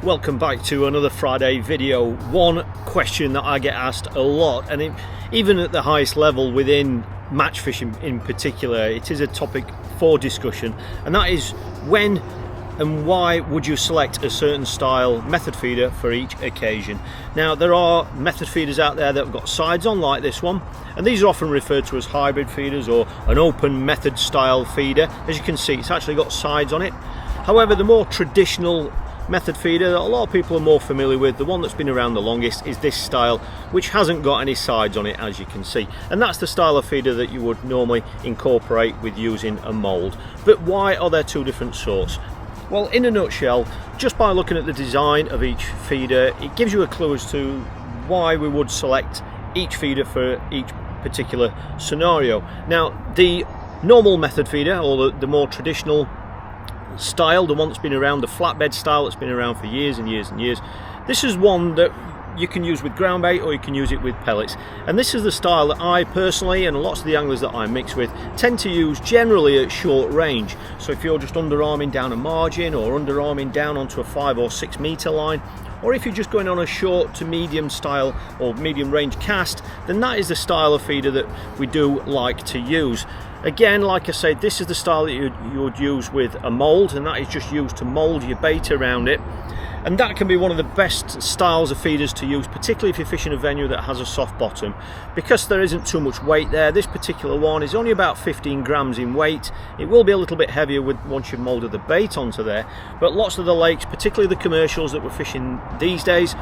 Welcome back to another Friday video. One question that I get asked a lot, and even at the highest level within match fishing in particular, it is a topic for discussion, and that is when and why would you select a certain style method feeder for each occasion. Now, there are method feeders out there that have got sides on, like this one, and these are often referred to as hybrid feeders or an open method style feeder. As you can see, it's actually got sides on it. However, the more traditional method feeder that a lot of people are more familiar with, the one that's been around the longest, is this style, which hasn't got any sides on it, as you can see, and that's the style of feeder that you would normally incorporate with using a mold. But why are there two different sorts? Well, in a nutshell, just by looking at the design of each feeder, it gives you a clue as to why we would select each feeder for each particular scenario. Now, the normal method feeder, or the more traditional style, the one that's been around, the flatbed style that's been around for years and years and years, this is one that you can use with ground bait or you can use it with pellets, and this is the style that I personally and lots of the anglers that I mix with tend to use generally at short range. So if you're just underarming down a margin or underarming down onto a 5 or 6 meter line, or if you're just going on a short to medium style or medium range cast, then that is the style of feeder that we do like to use. Again, like I said, this is the style that you would use with a mold, and that is just used to mold your bait around it. And that can be one of the best styles of feeders to use, particularly if you're fishing a venue that has a soft bottom, because there isn't too much weight there. This particular one is only about 15 grams in weight. It will be a little bit heavier once you've molded the bait onto there, but lots of the lakes, particularly the commercials that we're fishing these days,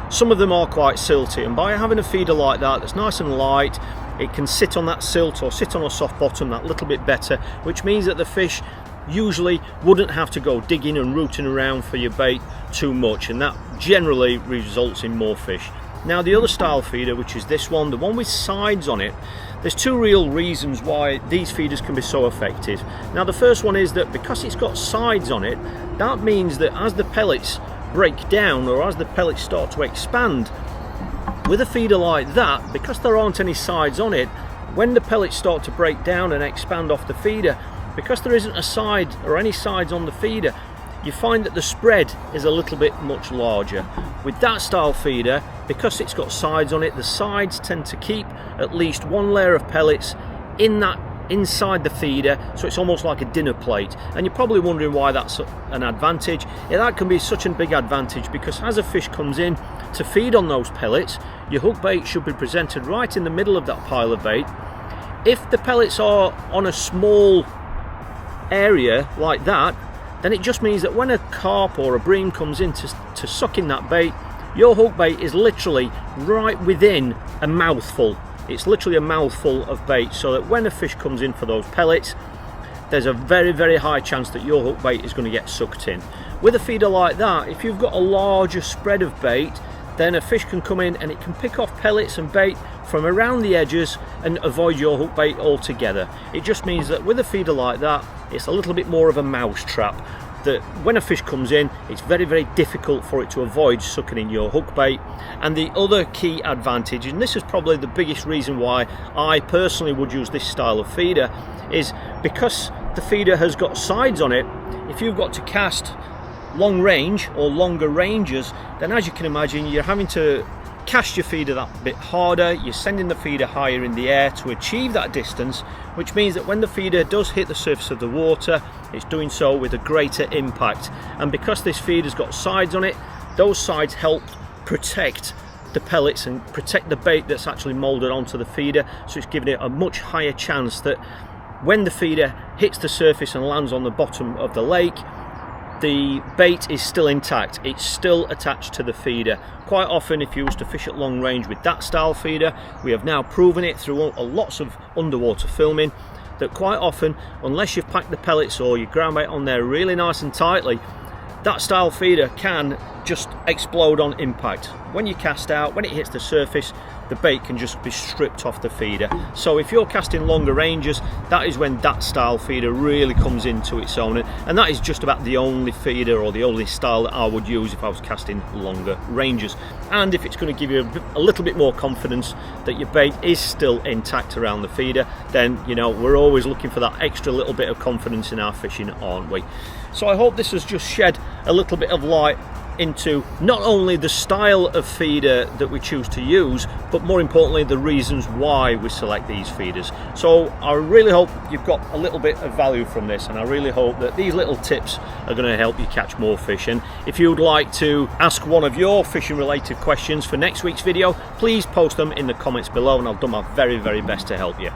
some of them are quite silty, and by having a feeder like that that's nice and light, it can sit on that silt or sit on a soft bottom that little bit better, which means that the fish usually wouldn't have to go digging and rooting around for your bait too much, and that generally results in more fish. Now, the other style feeder, which is this one, the one with sides on it, there's two real reasons why these feeders can be so effective. Now, the first one is that because it's got sides on it, that means that as the pellets break down or as the pellets start to expand, with a feeder like that, because there aren't any sides on it, when the pellets start to break down and expand off the feeder, because there isn't a side or any sides on the feeder, you find that the spread is a little bit much larger. With that style feeder, because it's got sides on it, the sides tend to keep at least one layer of pellets inside the feeder, so it's almost like a dinner plate. And you're probably wondering why that's an advantage. Yeah, that can be such a big advantage because as a fish comes in to feed on those pellets, your hook bait should be presented right in the middle of that pile of bait. If the pellets are on a small area like that, then it just means that when a carp or a bream comes in to suck in that bait, your hook bait is literally right within a mouthful. It's literally a mouthful of bait, so that when a fish comes in for those pellets, there's a very, very high chance that your hook bait is going to get sucked in. With a feeder like that, if you've got a larger spread of bait, then a fish can come in and it can pick off pellets and bait from around the edges and avoid your hook bait altogether. It just means that with a feeder like that, it's a little bit more of a mouse trap, that when a fish comes in, it's very, very difficult for it to avoid sucking in your hook bait. And the other key advantage, and this is probably the biggest reason why I personally would use this style of feeder, is because the feeder has got sides on it. If you've got to cast long range or longer ranges, then as you can imagine, you're having to cast your feeder that bit harder. You're sending the feeder higher in the air to achieve that distance, which means that when the feeder does hit the surface of the water, it's doing so with a greater impact. And because this feeder's got sides on it, those sides help protect the pellets and protect the bait that's actually molded onto the feeder, so it's giving it a much higher chance that when the feeder hits the surface and lands on the bottom of the lake, the bait is still intact, it's still attached to the feeder. Quite often, if you was to fish at long range with that style feeder, we have now proven it through lots of underwater filming, that quite often, unless you've packed the pellets or your ground bait on there really nice and tightly, that style feeder can just explode on impact. When you cast out, when it hits the surface, the bait can just be stripped off the feeder. So if you're casting longer ranges, that is when that style feeder really comes into its own, and that is just about the only feeder or the only style that I would use if I was casting longer ranges. And if it's going to give you a little bit more confidence that your bait is still intact around the feeder, then you know we're always looking for that extra little bit of confidence in our fishing, aren't we? So I hope this has just shed a little bit of light into not only the style of feeder that we choose to use, but more importantly the reasons why we select these feeders. So I really hope you've got a little bit of value from this, and I really hope that these little tips are going to help you catch more fish. And if you'd like to ask one of your fishing related questions for next week's video, please post them in the comments below and I'll do my very best to help you.